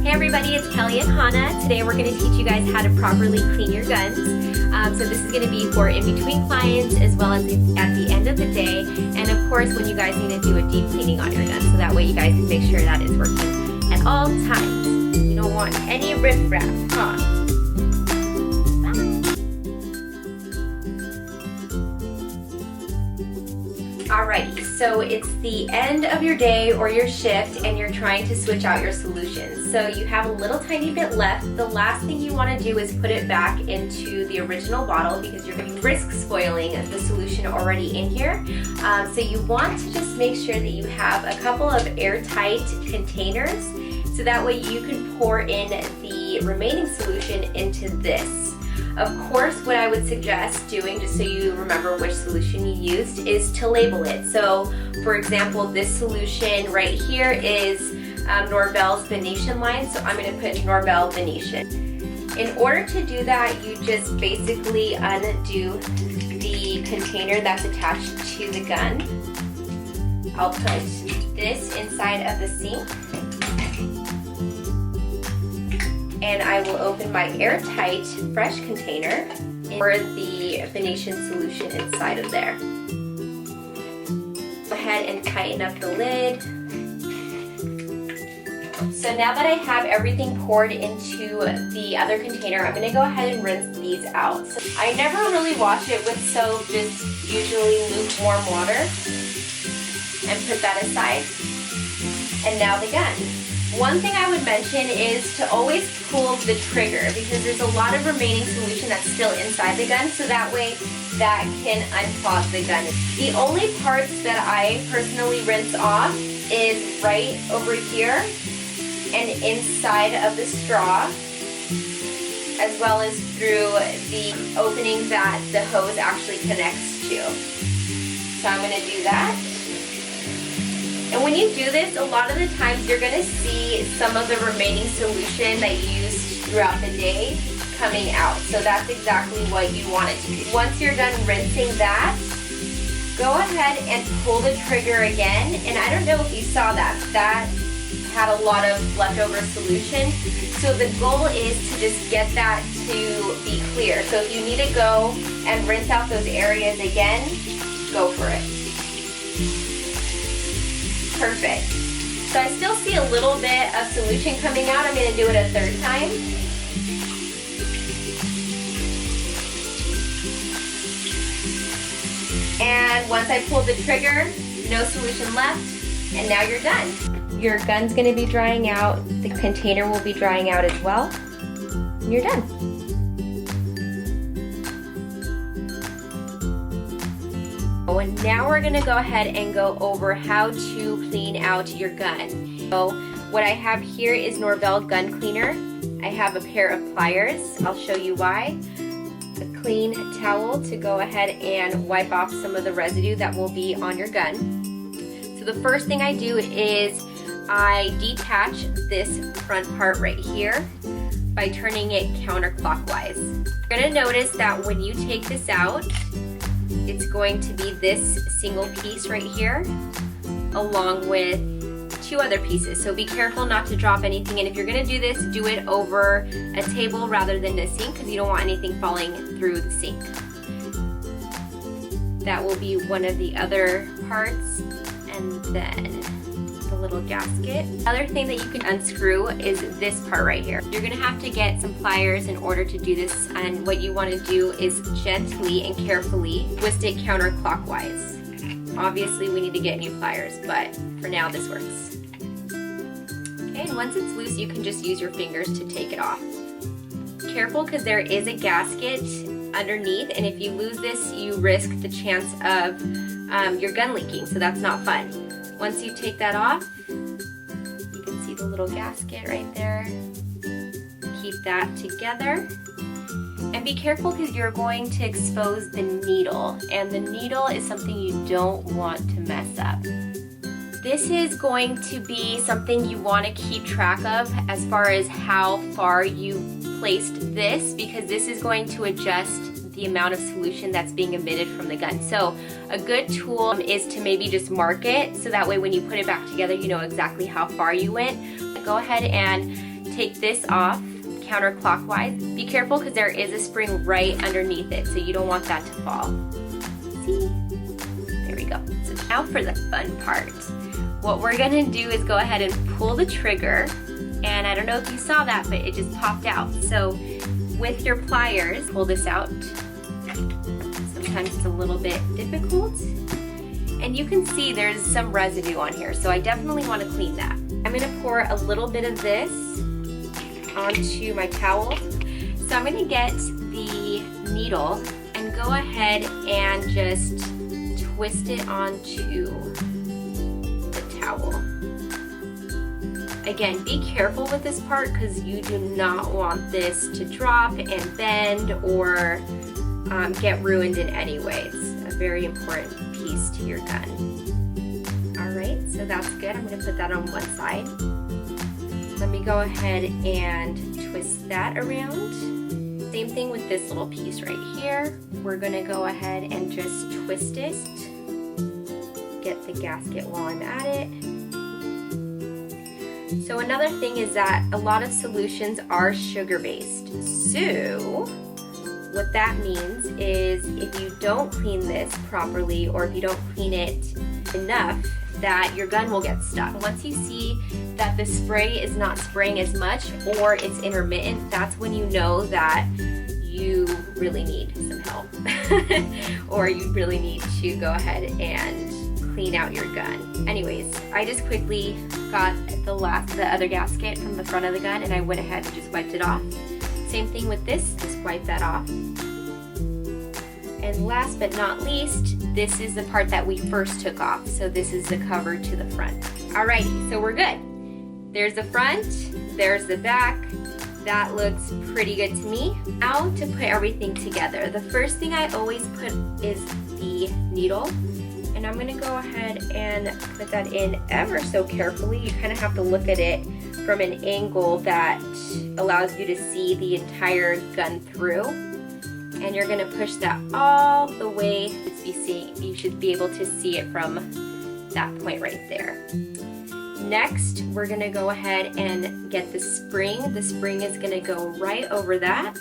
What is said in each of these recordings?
Everybody, it's Kelly and Hannah. Today we're going to teach you guys how to properly clean your guns. So this is going to be for in between clients as well as at the end of the day, and of course when you guys need to do a deep cleaning on your gun, so that way you guys can make sure that it's working at all times. You don't want any riff-raff, huh? Alrighty, so it's the end of your day or your shift and you're trying to switch out your solutions. So you have a little tiny bit left. The last thing you want to do is put it back into the original bottle because you're going to risk spoiling the solution already in here. So you want to just make sure that you have a couple of airtight containers so that way you can pour in the remaining solution into this. Of course, what I would suggest doing, just so you remember which solution you used, is to label it. So, for example, this solution right here is Norvell's Venetian line, so I'm going to put Norvell Venetian. In order to do that, you just basically undo the container that's attached to the gun. I'll put this inside of the sink. And I will open my airtight fresh container for the Venetian solution inside of there. Go ahead and tighten up the lid. So now that I have everything poured into the other container, I'm going to go ahead and rinse these out. So I never really wash it with soap, just usually lukewarm water. And put that aside. And now the gun. One thing I would mention is to always pull the trigger because there's a lot of remaining solution that's still inside the gun, so that way that can unclog the gun. The only parts that I personally rinse off is right over here and inside of the straw, as well as through the opening that the hose actually connects to. So I'm going to do that. And when you do this, a lot of the times you're going to see some of the remaining solution that you used throughout the day coming out. So that's exactly what you want it to do. Once you're done rinsing that, go ahead and pull the trigger again. And I don't know if you saw that. That had a lot of leftover solution. So the goal is to just get that to be clear. So if you need to go and rinse out those areas again, go for it. Perfect. So I still see a little bit of solution coming out. I'm going to do it a third time. And once I pull the trigger, no solution left, and now you're done. Your gun's going to be drying out, the container will be drying out as well, and you're done. And now we're going to go ahead and go over how to clean out your gun. So what I have here is Norvell gun cleaner. I have a pair of pliers. I'll show you why. A clean towel to go ahead and wipe off some of the residue that will be on your gun. So the first thing I do is I detach this front part right here by turning it counterclockwise. You're going to notice that when you take this out, it's going to be this single piece right here along with two other pieces. So be careful not to drop anything, and if you're going to do this, do it over a table rather than the sink because you don't want anything falling through the sink. That will be one of the other parts, and then the little gasket. Other thing that you can unscrew is this part right here. You're going to have to get some pliers in order to do this, and what you want to do is gently and carefully twist it counterclockwise. Obviously we need to get new pliers, but for now this works. Okay, and once it's loose you can just use your fingers to take it off. Careful because there is a gasket underneath, and if you lose this you risk the chance of your gun leaking, so that's not fun. Once you take that off, you can see the little gasket right there. Keep that together. And be careful because you're going to expose the needle, and the needle is something you don't want to mess up. This is going to be something you want to keep track of as far as how far you placed this, because this is going to adjust the amount of solution that's being emitted from the gun. So a good tool is to maybe just mark it, so that way when you put it back together, you know exactly how far you went. Go ahead and take this off counterclockwise. Be careful because there is a spring right underneath it, so you don't want that to fall. See? There we go. So now for the fun part. What we're gonna do is go ahead and pull the trigger, and I don't know if you saw that, but it just popped out. So with your pliers, pull this out. Sometimes it's a little bit difficult. And you can see there's some residue on here, so I definitely want to clean that. I'm gonna pour a little bit of this onto my towel. So I'm gonna get the needle and go ahead and just twist it onto the towel. Again, be careful with this part because you do not want this to drop and bend or get ruined in any way. It's a very important piece to your gun. All right, so that's good. I'm gonna put that on one side. Let me go ahead and twist that around. Same thing with this little piece right here. We're gonna go ahead and just twist it. Get the gasket while I'm at it. So another thing is that a lot of solutions are sugar-based. So what that means is if you don't clean this properly, or if you don't clean it enough, that your gun will get stuck. Once you see that the spray is not spraying as much or it's intermittent, that's when you know that you really need some help or you really need to go ahead and clean out your gun. Anyways, I just quickly got the other gasket from the front of the gun, and I went ahead and just wiped it off. Same thing with this, just wipe that off. And last but not least, this is the part that we first took off. So this is the cover to the front. Alrighty, so we're good. There's the front, there's the back. That looks pretty good to me. Now to put everything together. The first thing I always put is the needle. And I'm gonna go ahead and put that in ever so carefully. You kind of have to look at it from an angle that allows you to see the entire gun through. And you're gonna push that all the way. You should be able to see it from that point right there. Next, we're gonna go ahead and get the spring. The spring is gonna go right over that.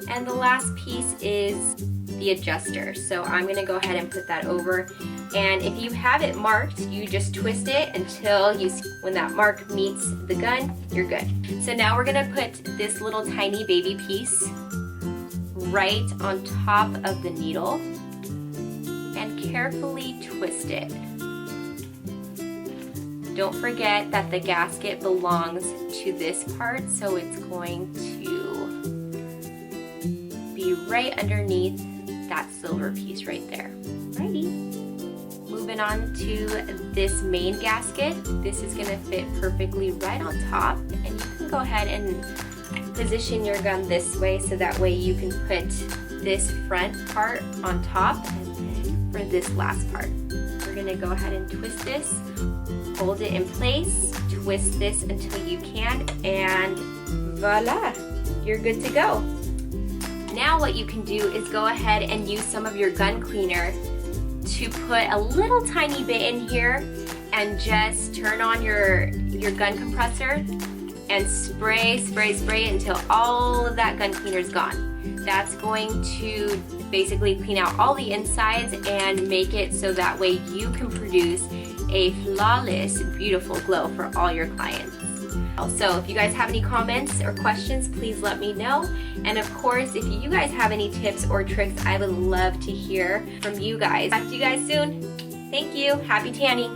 And the last piece is the adjuster. So I'm gonna go ahead and put that over. And if you have it marked, you just twist it until you see when that mark meets the gun, you're good. So now we're gonna put this little tiny baby piece right on top of the needle and carefully twist it. Don't forget that the gasket belongs to this part, so it's going to be right underneath that silver piece right there. Alrighty. Moving on to this main gasket. This is gonna fit perfectly right on top, and you can go ahead and position your gun this way so that way you can put this front part on top and then for this last part. We're gonna go ahead and twist this, hold it in place, twist this until you can, and voila, you're good to go. Now what you can do is go ahead and use some of your gun cleaner to put a little tiny bit in here and just turn on your gun compressor and spray until all of that gun cleaner is gone. That's going to basically clean out all the insides and make it so that way you can produce a flawless, beautiful glow for all your clients. So if you guys have any comments or questions, please let me know. And of course, if you guys have any tips or tricks, I would love to hear from you guys. Talk to you guys soon. Thank you. Happy tanning.